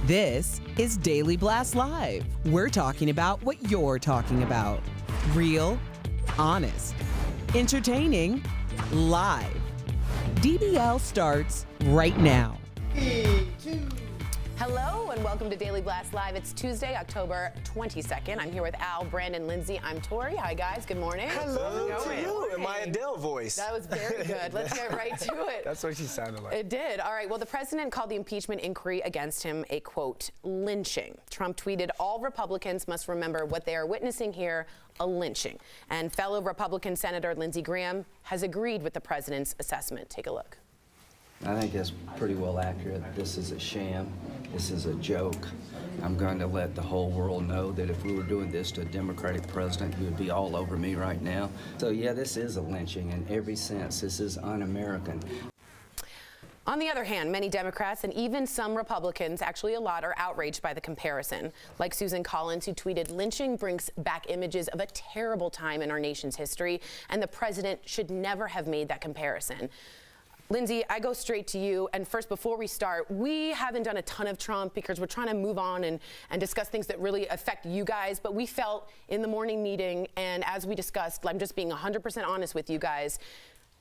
This is Daily Blast Live. We're talking about what you're talking about. Real, honest, entertaining, live. DBL starts right now. Hello and welcome to Daily Blast Live. It's Tuesday, October 22nd. I'm here with Al, Brandon, Lindsay. I'm Tori. Hi guys, good morning. Hello to you in my Adele voice. That was very good. Let's get right to it. That's what she sounded like. It did. All right. Well, the president called the impeachment inquiry against him a, quote, lynching. Trump tweeted, all Republicans must remember what they are witnessing here, a lynching. And fellow Republican Senator Lindsey Graham has agreed with the president's assessment. Take a look. I think that's pretty well accurate. This is a sham. This is a joke. I'm going to let the whole world know that if we were doing this to a Democratic president, you would be all over me right now. So yeah, this is a lynching in every sense. This is un-American. On the other hand, many Democrats and even some Republicans, actually a lot, are outraged by the comparison. Like Susan Collins, who tweeted, lynching brings back images of a terrible time in our nation's history, and the president should never have made that comparison. Lindsay, I go straight to you. And first, before we start, we haven't done a ton of Trump because we're trying to move on and discuss things that really affect you guys. But we felt in the morning meeting, and as we discussed, I'm just being 100% honest with you guys,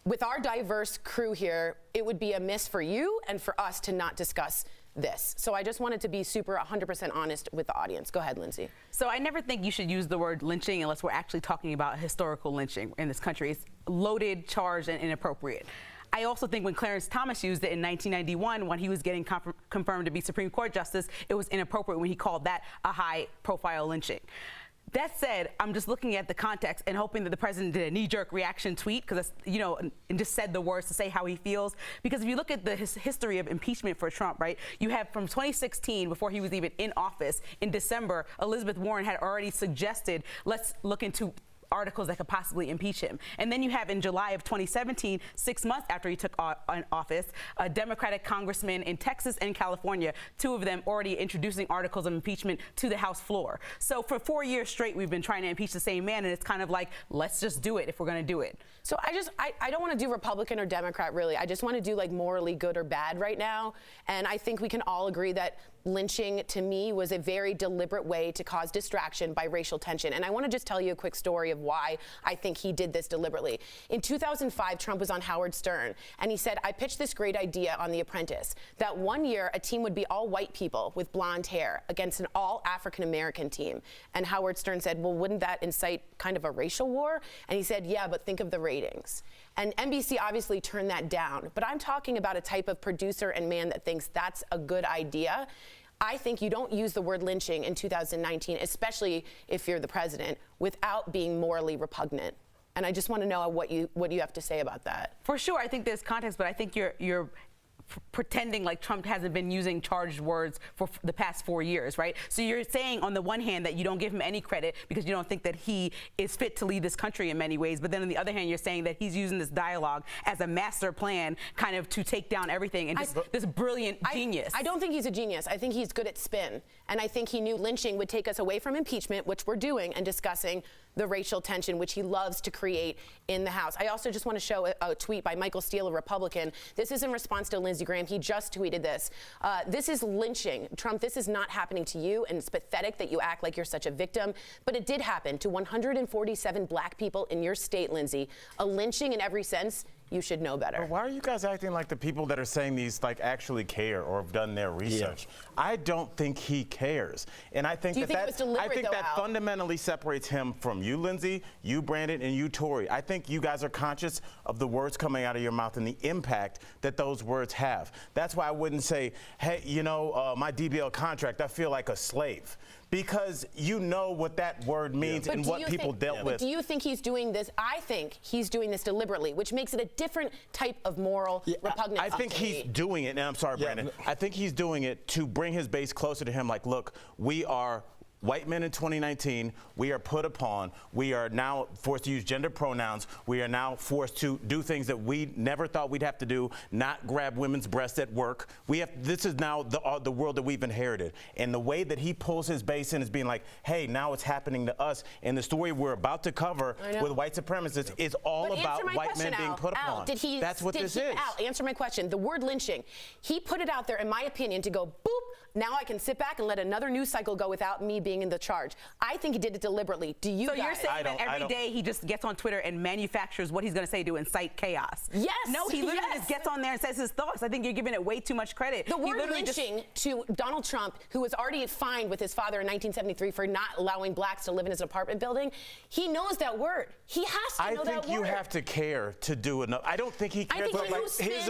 with our diverse crew here, it would be a miss for you and for us to not discuss this. So I just wanted to be super 100% honest with the audience. Go ahead, Lindsay. So I never think you should use the word lynching unless we're actually talking about historical lynching in this country. It's loaded, charged, and inappropriate. I also think when Clarence Thomas used it in 1991, when he was getting confirmed to be Supreme Court Justice, it was inappropriate when he called that a high-profile lynching. That said, I'm just looking at the context and hoping that the president did a knee-jerk reaction tweet, because and just said the words to say how he feels. Because if you look at the history of impeachment for Trump, right, you have from 2016, before he was even in office, in December, Elizabeth Warren had already suggested, let's look into articles that could possibly impeach him. And then you have in July of 2017, 6 months after he took office, a Democratic congressman in Texas and California, two of them already introducing articles of impeachment to the House floor. So for 4 years straight, we've been trying to impeach the same man, and it's kind of like, let's just do it if we're going to do it. So I don't want to do Republican or Democrat, really. I just want to do like morally good or bad right now. And I think we can all agree that lynching, to me, was a very deliberate way to cause distraction by racial tension. And I want to just tell you a quick story of why I think he did this deliberately. In 2005, Trump was on Howard Stern, and he said, I pitched this great idea on The Apprentice, that one year a team would be all white people with blonde hair against an all African-American team. And Howard Stern said, well, wouldn't that incite kind of a racial war? And he said, yeah, but think of the ratings. And NBC obviously turned that down. But I'm talking about a type of producer and man that thinks that's a good idea. I think you don't use the word lynching in 2019, especially if you're the president, without being morally repugnant. And I just want to know what you have to say about that. For sure, I think there's context, but I think you're pretending like Trump hasn't been using charged words for the past 4 years, right? So you're saying on the one hand that you don't give him any credit because you don't think that he is fit to lead this country in many ways, but then on the other hand, you're saying that he's using this dialogue as a master plan kind of to take down everything and just this brilliant genius. I don't think he's a genius. I think he's good at spin. And I think he knew lynching would take us away from impeachment, which we're doing, and discussing the racial tension, which he loves to create in the House. I also just want to show a tweet by Michael Steele, a Republican. This is in response to Lindsey Graham. He just tweeted this. This is lynching. Trump, this is not happening to you, and it's pathetic that you act like you're such a victim, but it did happen to 147 black people in your state, Lindsey. A lynching in every sense. You should know better. Why are you guys acting like the people that are saying these like actually care or have done their research? Yeah. I don't think he cares, and I think that fundamentally separates him from you, Lindsay, you, Brandon, and you, Tori. I think you guys are conscious of the words coming out of your mouth and the impact that those words have. That's why I wouldn't say, hey, my DBL contract, I feel like a slave. Because you know what that word means and what people dealt with. But do you think he's doing this? I think he's doing this deliberately, which makes it a different type of moral repugnance. I think he's doing it, and I'm sorry, Brandon. I think he's doing it to bring his base closer to him. Like, look, we are white men in 2019, we are put upon, we are now forced to use gender pronouns, we are now forced to do things that we never thought we'd have to do, not grab women's breasts at work. This is now the world that we've inherited. And the way that he pulls his base in is being like, hey, now it's happening to us. And the story we're about to cover with white supremacists is all about white men being put upon. That's what this is. Al, answer my question. The word lynching, he put it out there, in my opinion, to go boop. Now I can sit back and let another news cycle go without me being in the charge. I think he did it deliberately. Do you guys? So you're saying that every day he just gets on Twitter and manufactures what he's going to say to incite chaos? Yes. No, he literally just gets on there and says his thoughts. I think you're giving it way too much credit. The word lynching to Donald Trump, who was already fined with his father in 1973 for not allowing blacks to live in his apartment building, he knows that word. He has to know that word. I think you have to care to do enough. I don't think he cares.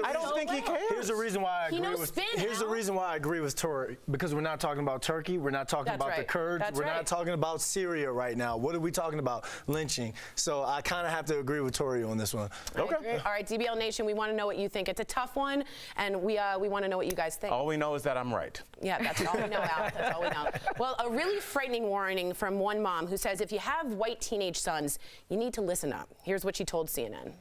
I don't think he cares. Here's the reason why I agree with. Here's the reason why I agree with Tori, because we're not talking about Turkey. We're not talking about the Kurds. We're not talking about Syria right now. What are we talking about? Lynching. So I kind of have to agree with Tori on this one. Okay. All right, DBL Nation, we want to know what you think. It's a tough one, and we want to know what you guys think. All we know is that I'm right. Yeah, that's all we know, Al. That's all we know. Well, a really frightening warning from one mom who says if you have white teenage sons, you need to listen up. Here's what she told CNN.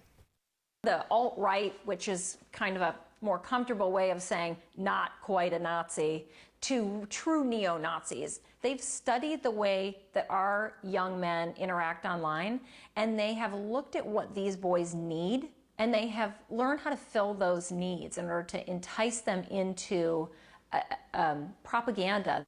The alt-right, which is kind of a more comfortable way of saying not quite a Nazi, to true neo-Nazis. They've studied the way that our young men interact online, and they have looked at what these boys need, and they have learned how to fill those needs in order to entice them into propaganda.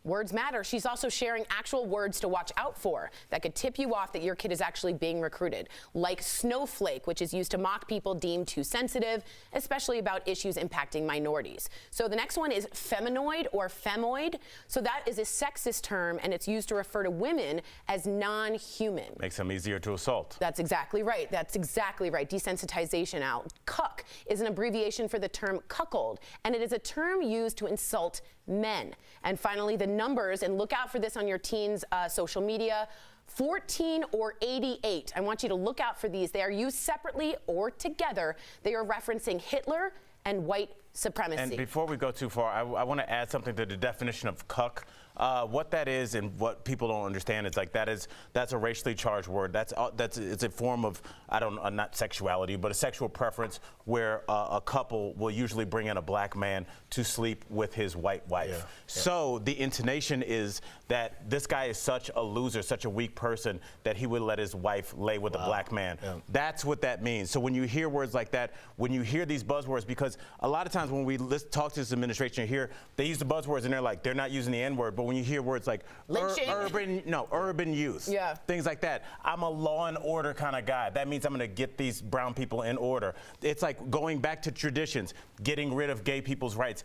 Words matter. She's also sharing actual words to watch out for that could tip you off that your kid is actually being recruited, like snowflake, which is used to mock people deemed too sensitive, especially about issues impacting minorities. So the next one is feminoid or femoid. So that is a sexist term, and it's used to refer to women as non-human. Makes them easier to assault. That's exactly right. That's exactly right. Desensitization out. Cuck is an abbreviation for the term cuckold, and it is a term used to insult men. And finally, the numbers, and look out for this on your teens' social media, 14 or 88. I want you to look out for these. They are used separately or together. They are referencing Hitler and white supremacy. And before we go too far, I want to add something to the definition of cuck. What that is and what people don't understand is like that's a racially charged word. It's a form of not sexuality, but a sexual preference where a couple will usually bring in a black man to sleep with his white wife. Yeah. So the intonation is that this guy is such a loser, such a weak person that he would let his wife lay with a black man. Yeah. That's what that means. So when you hear words like that, when you hear these buzzwords, because a lot of times when we talk to this administration here, they use the buzzwords and they're not using the N-word, but when you hear words like urban youth, things like that, I'm a law and order kind of guy. That means I'm going to get these brown people in order. It's like going back to traditions, getting rid of gay people's rights.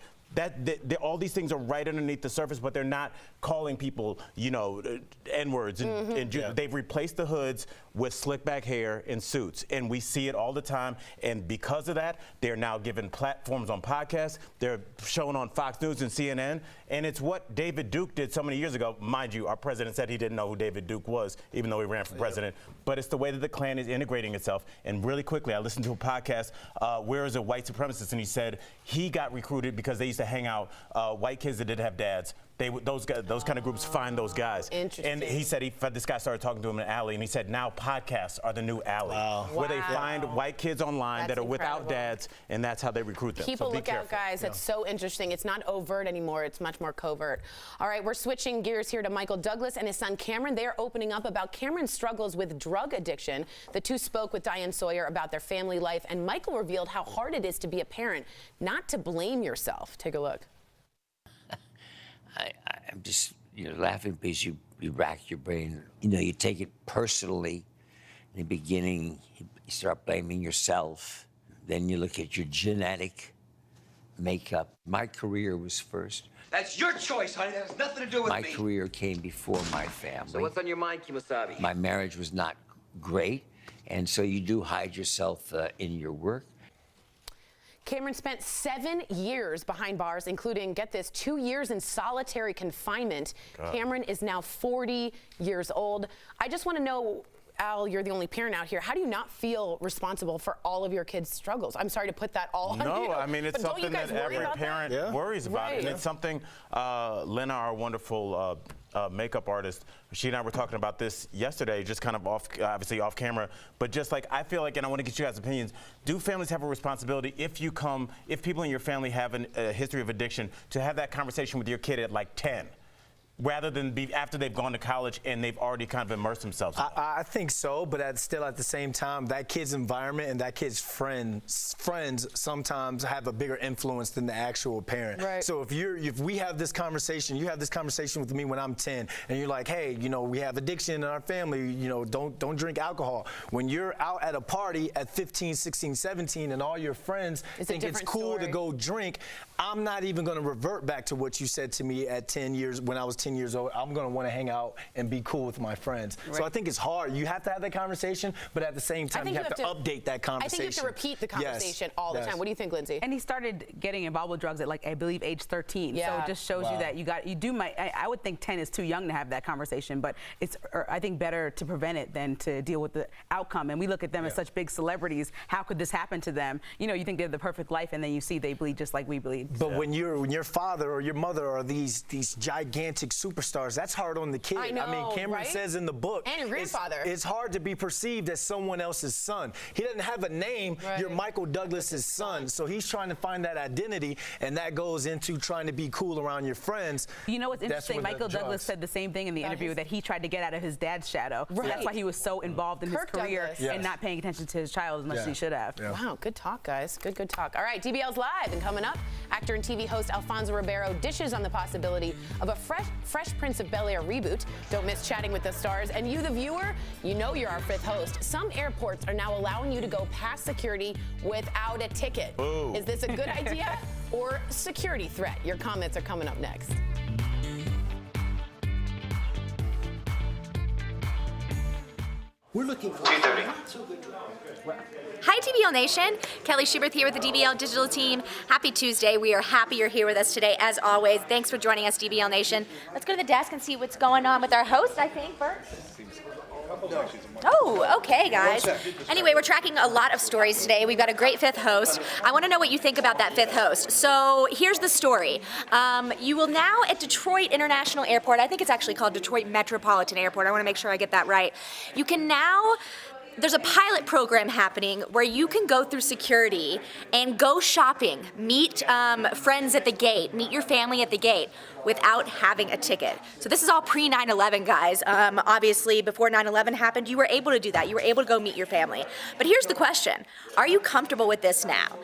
All these things are right underneath the surface, but they're not calling people, N-words. They've replaced the hoods with slick back hair and suits, and we see it all the time. And because of that, they're now given platforms on podcasts. They're shown on Fox News and CNN, and it's what David Duke did so many years ago. Mind you, our president said he didn't know who David Duke was, even though he ran for president. But it's the way that the Klan is integrating itself. And really quickly, I listened to a podcast where is a white supremacist, and he said he got recruited because they used to hang out white kids that didn't have dads. Those kind of groups find those guys. Interesting. And he said this guy started talking to him in an alley, and he said now podcasts are the new alley, where they find white kids online that are without dads, and that's how they recruit them. People, so be look careful. out, guys. It's so interesting. It's not overt anymore. It's much more covert. All right, we're switching gears here to Michael Douglas and his son Cameron. They are opening up about Cameron's struggles with drug addiction. The two spoke with Diane Sawyer about their family life, and Michael revealed how hard it is to be a parent, not to blame yourself. Take a look. I'm just, laughing because you rack your brain. You take it personally. In the beginning, you start blaming yourself. Then you look at your genetic makeup. My career was first. That's your choice, honey. That has nothing to do with me. My career came before my family. So what's on your mind, Kimasabi? My marriage was not great, and so you do hide yourself in your work. Cameron spent 7 years behind bars, including, get this, 2 years in solitary confinement. God. Cameron is now 40 years old. I just want to know, Al, you're the only parent out here. How do you not feel responsible for all of your kids' struggles? I'm sorry to put that all on you. No, I mean, it's something that every parent worries about. Right. And it's something Lena, our wonderful makeup artist. She and I were talking about this yesterday, just kind of obviously off camera, but just like, I feel like, and I want to get you guys' opinions, do families have a responsibility if people in your family have a history of addiction, to have that conversation with your kid at like 10? Rather than be after they've gone to college and they've already kind of immersed themselves? I think so, but still at the same time, that kid's environment and that kid's friends sometimes have a bigger influence than the actual parent. Right. So if we have this conversation, you have this conversation with me when I'm 10, and you're like, hey, you know, we have addiction in our family, you know, don't drink alcohol. When you're out at a party at 15, 16, 17, and all your friends think it's cool to go drink, I'm not even going to revert back to what you said to me at 10 years when I was 10 years old. I'm going to want to hang out and be cool with my friends. Right. So I think it's hard. You have to have that conversation, but at the same time, you have to update that conversation. I think you have to repeat the conversation all the time. What do you think, Lindsay? And he started getting involved with drugs at, like, I believe age 13. Yeah. So it just shows you that I would think 10 is too young to have that conversation, but it's, I think, better to prevent it than to deal with the outcome. And we look at them as such big celebrities. How could this happen to them? You know, you think they have the perfect life, and then you see they bleed just like we bleed. But when your father or your mother are these gigantic superstars, that's hard on the kid. I know, mean, Cameron says in the book, and your grandfather, it's hard to be perceived as someone else's son. He doesn't have a name. Right. You're Michael Douglas's son, so he's trying to find that identity, and that goes into trying to be cool around your friends. You know what's interesting? Michael Douglas said the same thing in the interview, that he tried to get out of his dad's shadow. Right. So that's why he was so involved in his career and not paying attention to his child as much as he should have. Yeah. Wow, good talk, guys. Good talk. All right, DBL's live, and coming up, actor and TV host Alfonso Ribeiro dishes on the possibility of a Fresh Prince of Bel-Air reboot. Don't miss chatting with the stars. And you, the viewer, you know you're our fifth host. Some airports are now allowing you to go past security without a ticket. Ooh. Is this a good idea or security threat? Your comments are coming up next. We're looking for 2:30. Hi, DBL Nation. Kelly Schubert here with the DBL Digital Team. Happy Tuesday. We are happy you're here with us today, as always. Thanks for joining us, DBL Nation. Let's go to the desk and see what's going on with our host, I think, Bert. Oh, okay, guys. Anyway, we're tracking a lot of stories today. We've got a great fifth host. I want to know what you think about that fifth host. So here's the story. You will now at Detroit International Airport, I think it's actually called Detroit Metropolitan Airport. I want to make sure I get that right. You can now... There's a pilot program happening where you can go through security and go shopping, meet friends at the gate, meet your family at the gate without having a ticket. So this is all pre-9/11, guys. Obviously, before 9/11 happened, you were able to do that. You were able to go meet your family. But here's the question. Are you comfortable with this now?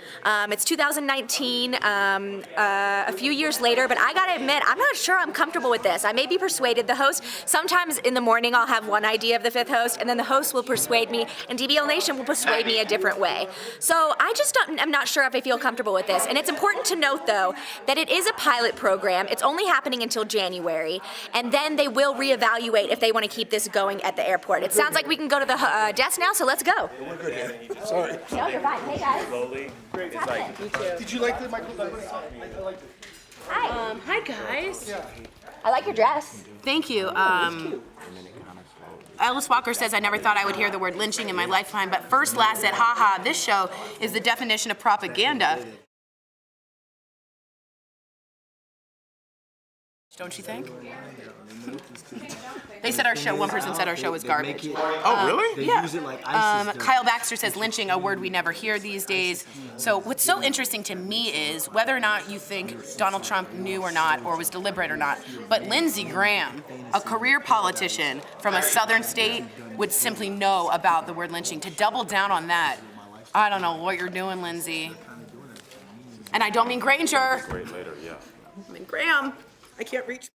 It's 2019, a few years later, but I gotta admit, I'm not sure I'm comfortable with this. I may be persuaded. The host, sometimes in the morning I'll have one idea of the fifth host, and then the host will persuade me, and DBL Nation will persuade me a different way. So I'm not sure if I feel comfortable with this. And it's important to note, though, that it is a pilot program. It's only happening until January, and then they will reevaluate if they want to keep this going at the airport. It sounds like we can go to the desk now, so let's go. Sorry. No, you're fine. Hey, guys. Great. Did you like the Michael Douglas? Hi. Hi, guys. I like your dress. Thank you. Ellis Walker says, I never thought I would hear the word lynching in my lifetime, but First Last said, haha, this show is the definition of propaganda. Don't you think? They said our show, one person said our show was garbage. Oh, really? They use it like ISIS. Kyle Baxter says lynching, a word we never hear these days. So what's so interesting to me is whether or not you think Donald Trump knew or not, or was deliberate or not, but Lindsey Graham, a career politician from a southern state, would simply know about the word lynching. To double down on that, I don't know what you're doing, Lindsey. And I don't mean Granger. Great later, yeah. I mean Graham. I can't reach.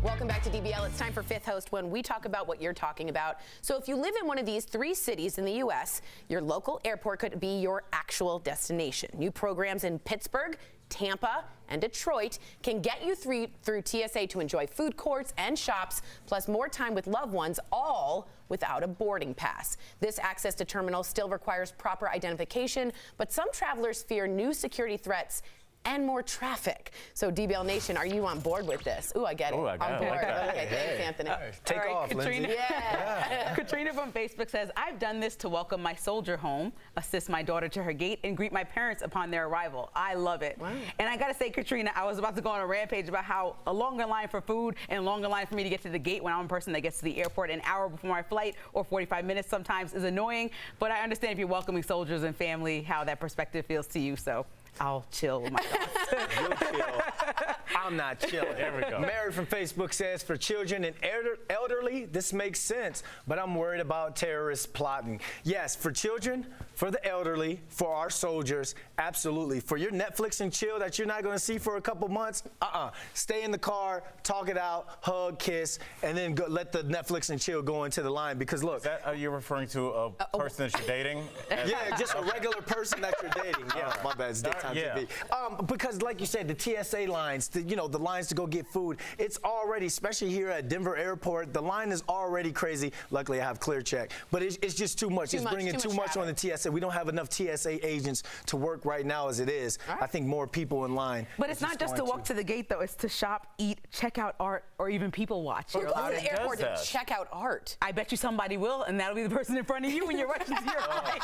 Welcome back to DBL. It's time for Fifth Host, when we talk about what you're talking about. So if you live in one of these 3 cities in the U.S., your local airport could be your actual destination. New programs in Pittsburgh, Tampa, and Detroit can get you through TSA to enjoy food courts and shops, plus more time with loved ones, all without a boarding pass. This access to terminals still requires proper identification, but some travelers fear new security threats and more traffic. So DBL Nation, are you on board with this? Ooh, I get it. Ooh, I got on it. board. Okay. Okay, thanks, Anthony. Take off, Katrina. Lindsay. Yeah. Katrina from Facebook says, I've done this to welcome my soldier home, assist my daughter to her gate, and greet my parents upon their arrival. I love it. Wow. And I gotta say, Katrina, I was about to go on a rampage about how a longer line for food and a longer line for me to get to the gate when I'm a person that gets to the airport an hour before my flight or 45 minutes sometimes is annoying. But I understand if you're welcoming soldiers and family, how that perspective feels to you. So I'll chill with my thoughts. You'll chill. I'm not chilling. There we go. Mary from Facebook says, for children and elderly, this makes sense, but I'm worried about terrorists plotting. Yes, for children, for the elderly, for our soldiers, absolutely. For your Netflix and chill that you're not going to see for a couple months, stay in the car, talk it out, hug, kiss, and then go, let the Netflix and chill go into the line. Because look, Is that you're referring to a person that you're dating? yeah, just a regular person that you're dating. Yeah, my bad. It's daytime TV. Because like you said, the TSA lines, the lines to go get food, it's already, especially here at Denver Airport, the line is already crazy. Luckily, I have ClearCheck, but it's just too much. It's bringing too much on the TSA. We don't have enough TSA agents to work right now as it is. Right. I think more people in line. But it's not just to walk to the gate, though. It's to shop, eat, check out art, or even people watch. You're allowed to the airport to check out art. I bet you somebody will, and that'll be the person in front of you when you're rushing to your flight.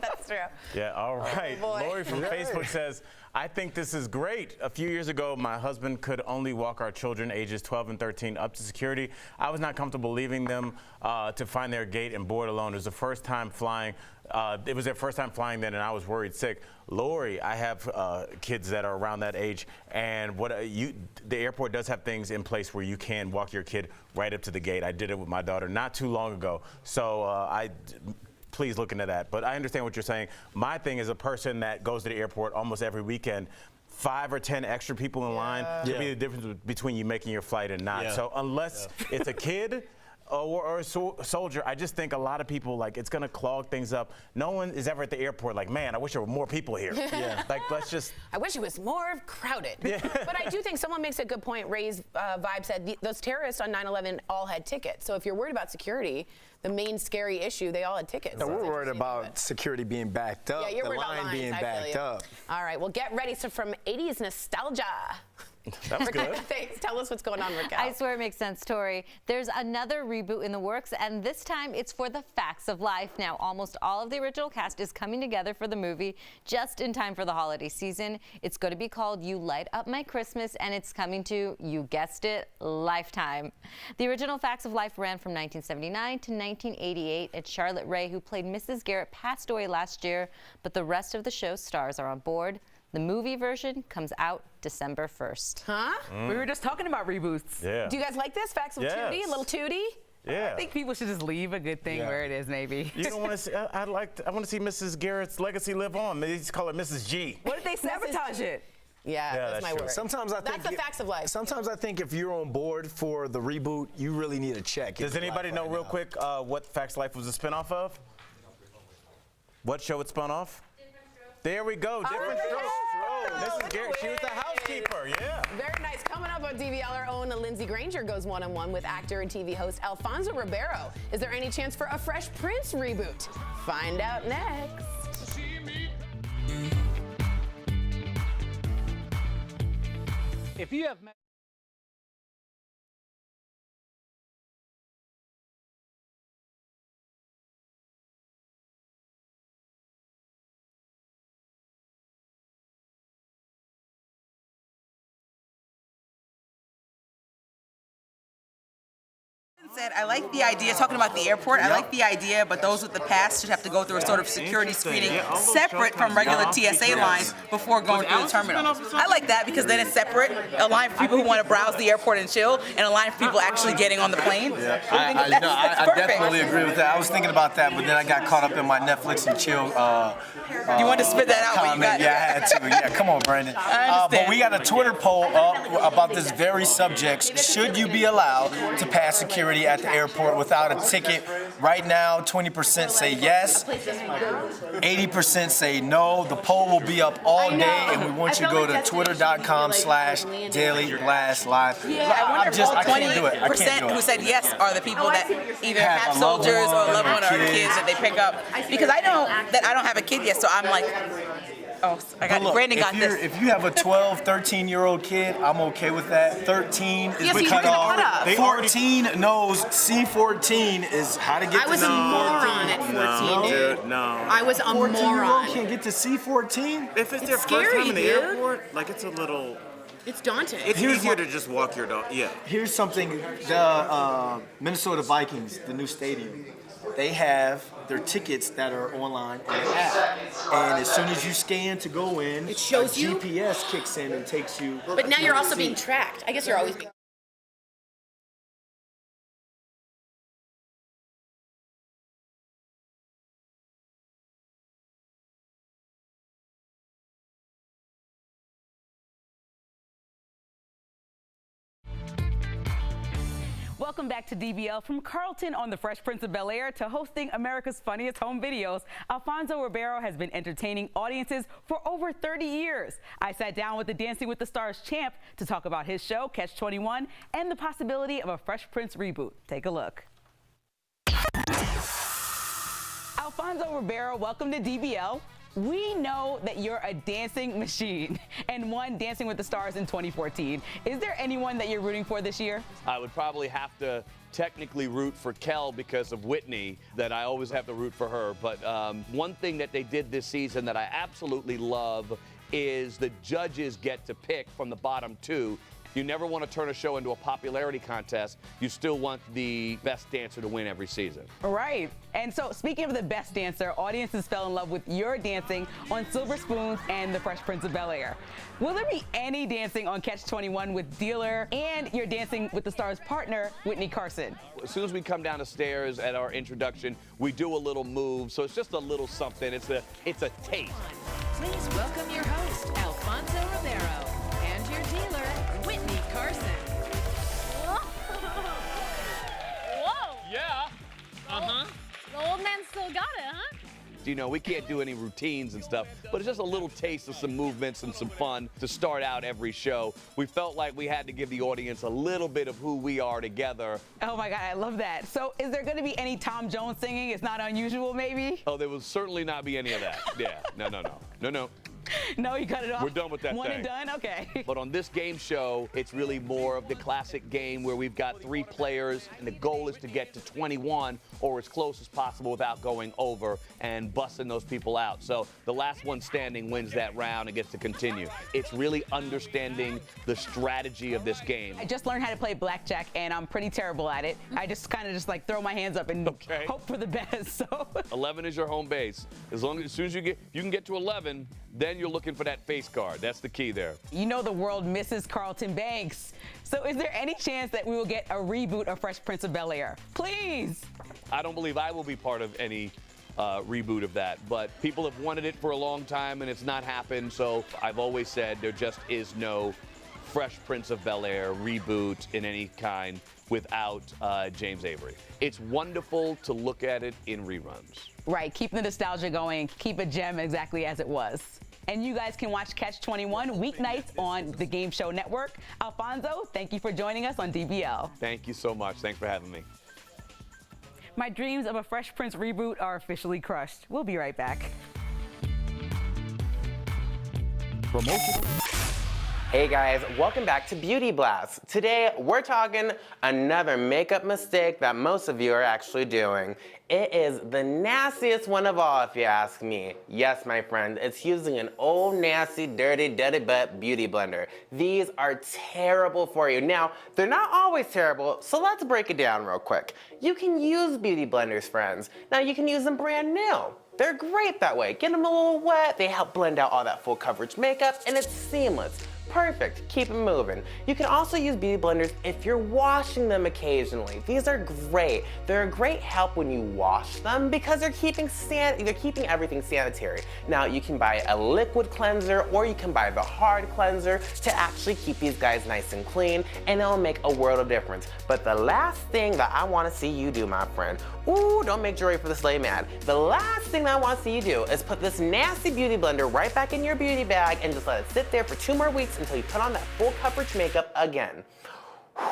That's true. Yeah, all right. Lori from Facebook says, I think this is great. A few years ago, my husband could only walk our children ages 12 and 13 up to security. I was not comfortable leaving them to find their gate and board alone. It was the first time flying. It was their first time flying then, and I was worried sick. Lori, I have kids that are around that age, and the airport does have things in place where you can walk your kid right up to the gate. I did it with my daughter not too long ago. So please look into that. But I understand what you're saying. My thing is a person that goes to the airport almost every weekend, 5 or 10 extra people in line could be the difference between you making your flight and not. So unless it's a kid or a soldier, I just think a lot of people, it's going to clog things up. No one is ever at the airport like, man, I wish there were more people here. Let's just. I wish it was more crowded. But I do think someone makes a good point. Ray's Vibe said those terrorists on 9/11 all had tickets. So if you're worried about security, the main scary issue, they all had tickets. No, we're worried about security being backed up, the line being backed up. All right, well, get ready from 80s nostalgia. That was good. Thanks. Tell us what's going on, Raquel. I swear it makes sense, Tori. There's another reboot in the works, and this time it's for the Facts of Life. Now, almost all of the original cast is coming together for the movie just in time for the holiday season. It's going to be called You Light Up My Christmas, and it's coming to, you guessed it, Lifetime. The original Facts of Life ran from 1979 to 1988, and Charlotte Rae, who played Mrs. Garrett, passed away last year, but the rest of the show's stars are on board. The movie version comes out December 1st. Huh? We were just talking about reboots. Yeah. Do you guys like this? Facts of Tootie? A little Tootie? Yeah. I think people should just leave a good thing where it is, maybe. You don't want to see, I want to see Mrs. Garrett's legacy live on. They just call it Mrs. G. What if they sabotage it? Yeah, that's my word. Sometimes I think that's the Facts of Life. Sometimes I think if you're on board for the reboot, you really need to check. Does anybody know real quick what Facts of Life was a spinoff of? What show it spun off? There we go. Different Strokes. Mrs. Garrett, she was the housekeeper. Yeah. Very nice. Coming up on DBL, our own Lindsey Granger goes one-on-one with actor and TV host Alfonso Ribeiro. Is there any chance for a Fresh Prince reboot? Find out next. If you have said, I like the idea, talking about the airport, I like the idea, but those with the pass should have to go through a sort of security screening separate from regular TSA lines before going through the terminal. I like that because then it's separate, a line for people who want to browse the airport and chill, and a line for people actually getting on the plane. I definitely agree with that. I was thinking about that, but then I got caught up in my Netflix and chill. You wanted to spit that out when you got I had to. Yeah, come on, Brandon. But we got a Twitter poll up about this very subject. Should you be allowed to pass security be at the airport without a ticket. Right now, 20% say yes, 80% say no. The poll will be up all day, and we want you to go to twitter.com/DailyBlastLive. Yeah, I wonder if all 20% who said yes are the people that either have soldiers or a loved one or kids that they pick up. Because I know that I don't have a kid yet, so I'm like, oh, Brandon got this. If you have a 12, 13-year-old kid, I'm okay with that. 13 is the cutoff. 14 knows C14 is how to get to C14. I was a moron at 14, dude. No. I was a moron. 14-year-old can't get to C14? If it's their first time in the airport, like it's a little... It's daunting. It's easier to just walk your dog. Yeah. Here's something. The Minnesota Vikings, the new stadium, they have their tickets that are online on the app. And as soon as you scan to go in, it shows you. GPS kicks in and takes you. But now you're also being tracked. I guess you're always being. Welcome back to DBL. From Carlton on The Fresh Prince of Bel-Air to hosting America's Funniest Home Videos, Alfonso Ribeiro has been entertaining audiences for over 30 years. I sat down with the Dancing with the Stars champ to talk about his show, Catch 21, and the possibility of a Fresh Prince reboot. Take a look. Alfonso Ribeiro, welcome to DBL. We know that you're a dancing machine and won Dancing with the Stars in 2014. Is there anyone that you're rooting for this year? I would probably have to technically root for Kel because of Whitney, that I always have to root for her. But one thing that they did this season that I absolutely love is the judges get to pick from the bottom two. You never want to turn a show into a popularity contest. You still want the best dancer to win every season. Right. And so, speaking of the best dancer, audiences fell in love with your dancing on Silver Spoons and The Fresh Prince of Bel-Air. Will there be any dancing on Catch 21 with Dealer and your Dancing with the Stars partner, Whitney Carson? As soon as we come down the stairs at our introduction, we do a little move. So it's just a little something. It's a taste. Please welcome your host, Alfonso Ribeiro, and your dealer, Whitney Carson. Whoa! Yeah. Uh-huh. The old man still got it, huh? You know, we can't do any routines and stuff, but it's just a little taste of some movements and some fun to start out every show. We felt like we had to give the audience a little bit of who we are together. Oh my God, I love that. So is there going to be any Tom Jones singing? It's not unusual, maybe? Oh, there will certainly not be any of that. Yeah, no. No, you cut it off? We're done with that One thing. and done? Okay. But on this game show, it's really more of the classic game where we've got 3 players, and the goal is to get to 21 or as close as possible without going over and busting those people out. So the last one standing wins that round and gets to continue. It's really understanding the strategy of this game. I just learned how to play blackjack, and I'm pretty terrible at it. I just kind of like throw my hands up and hope for the best. So 11 is your home base. As soon as you can get to 11, then you're looking for that face card. That's the key there. You know the world misses Carlton Banks. So is there any chance that we will get a reboot of Fresh Prince of Bel-Air? Please. I don't believe I will be part of any reboot of that, but people have wanted it for a long time and it's not happened. So I've always said there just is no Fresh Prince of Bel-Air reboot in any kind without James Avery. It's wonderful to look at it in reruns. Right, keep the nostalgia going, keep a gem exactly as it was. And you guys can watch Catch 21 weeknights on the Game Show Network. Alfonso, thank you for joining us on DBL. Thank you so much. Thanks for having me. My dreams of a Fresh Prince reboot are officially crushed. We'll be right back. Promotion. Hey guys, welcome back to Beauty Blast. Today, we're talking another makeup mistake that most of you are actually doing. It is the nastiest one of all, if you ask me. Yes, my friend, it's using an old, nasty, dirty butt beauty blender. These are terrible for you. Now, they're not always terrible, so let's break it down real quick. You can use beauty blenders, friends. Now, you can use them brand new. They're great that way. Get them a little wet, they help blend out all that full coverage makeup, and it's seamless. Perfect, keep it moving. You can also use beauty blenders if you're washing them occasionally. These are great. They're a great help when you wash them because they're keeping everything sanitary. Now you can buy a liquid cleanser or you can buy the hard cleanser to actually keep these guys nice and clean, and it'll make a world of difference. But the last thing that I want to see you do, my friend, ooh, don't make Jory for the sleigh mad. The last thing that I want to see you do is put this nasty beauty blender right back in your beauty bag and just let it sit there for 2 more weeks until you put on that full coverage makeup again.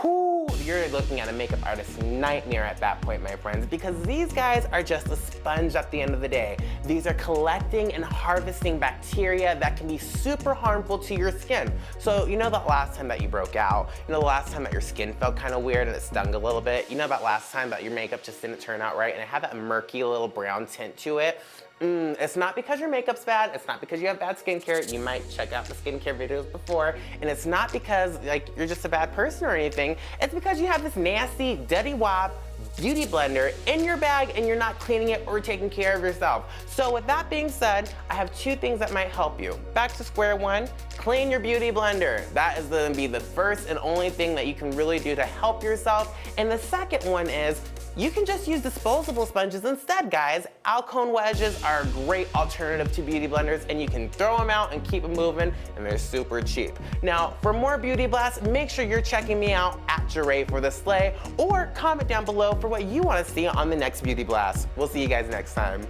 Whew, you're looking at a makeup artist's nightmare at that point, my friends, because these guys are just a sponge at the end of the day. These are collecting and harvesting bacteria that can be super harmful to your skin. So you know that last time that you broke out, you know the last time that your skin felt kind of weird and it stung a little bit, you know that last time that your makeup just didn't turn out right and it had that murky little brown tint to it? It's not because your makeup's bad, it's not because you have bad skincare. You might check out the skincare videos before, and it's not because like you're just a bad person or anything. It's because you have this nasty, dirty wop beauty blender in your bag and you're not cleaning it or taking care of yourself. So with that being said, I have 2 things that might help you. Back to square one, clean your beauty blender. That is gonna be the first and only thing that you can really do to help yourself. And the second one is, you can just use disposable sponges instead, guys. Alcone wedges are a great alternative to beauty blenders, and you can throw them out and keep them moving, and they're super cheap. Now, for more beauty blasts, make sure you're checking me out at Jeray for the Slay, or comment down below for what you want to see on the next beauty blast. We'll see you guys next time.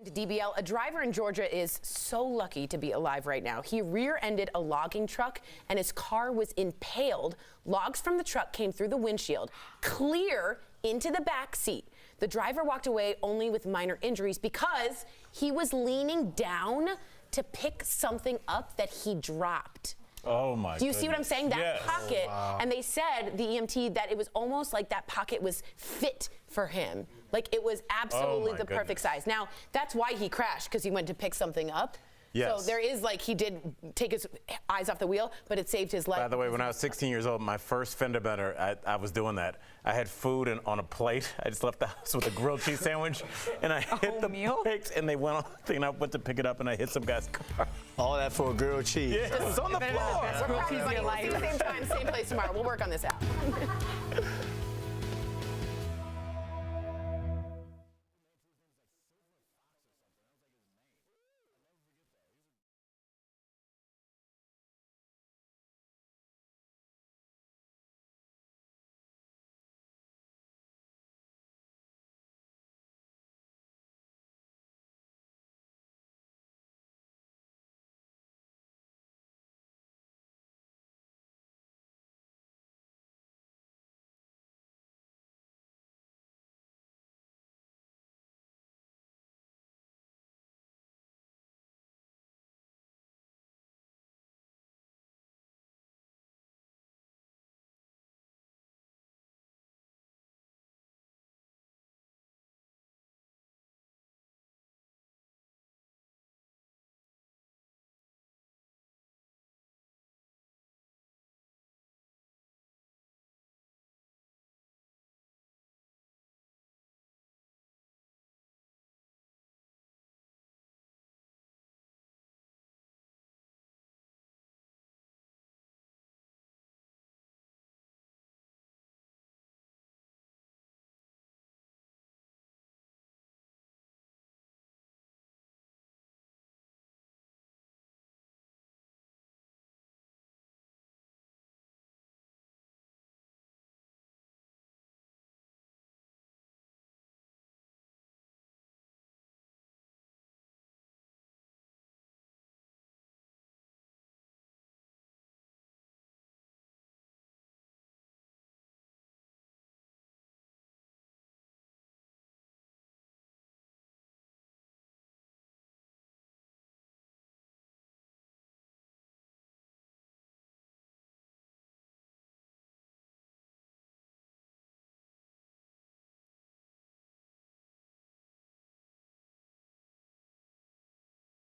DBL, a driver in Georgia is so lucky to be alive right now. He rear-ended a logging truck and his car was impaled. Logs from the truck came through the windshield, clear into the back seat. The driver walked away only with minor injuries because he was leaning down to pick something up that he dropped. Oh my Do you see what I'm saying? That yes. pocket, Oh, wow. and they said, the EMT, that it was almost like that pocket was fit for him. Like it was absolutely the perfect size. Now, that's why he crashed, because he went to pick something up. Yes. So there is like, he did take his eyes off the wheel, but it saved his life. By the way, when I was 16 years old, my first fender bender, I was doing that. I had food on a plate. I just left the house with a grilled cheese sandwich, and I hit the brakes, and they went on the thing, and I went to pick it up, and I hit some guy's car. All that for a grilled cheese. Yeah, it was on the floor. We're probably going to see the same time, same place tomorrow. We'll work on this out.